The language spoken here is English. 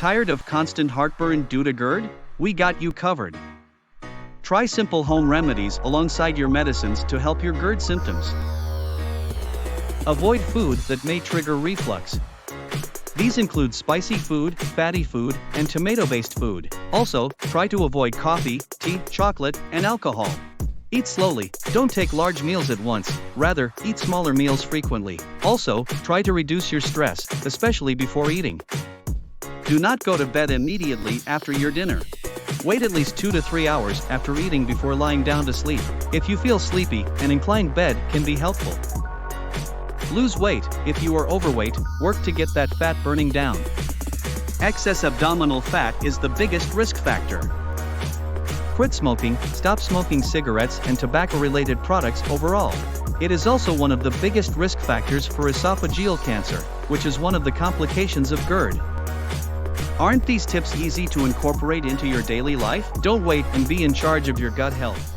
Tired of constant heartburn due to GERD? We got you covered. Try simple home remedies alongside your medicines to help your GERD symptoms. Avoid food that may trigger reflux. These include spicy food, fatty food, and tomato-based food. Also, try to avoid coffee, tea, chocolate, and alcohol. Eat slowly, don't take large meals at once, rather, eat smaller meals frequently. Also, try to reduce your stress, especially before eating. Do not go to bed immediately after your dinner. Wait at least 2 to 3 hours after eating before lying down to sleep. If you feel sleepy, an inclined bed can be helpful. Lose weight. If you are overweight, work to get that fat burning down. Excess abdominal fat is the biggest risk factor. Quit smoking, stop smoking cigarettes and tobacco-related products overall. It is also one of the biggest risk factors for esophageal cancer, which is one of the complications of GERD. Aren't these tips easy to incorporate into your daily life? Don't wait and be in charge of your gut health.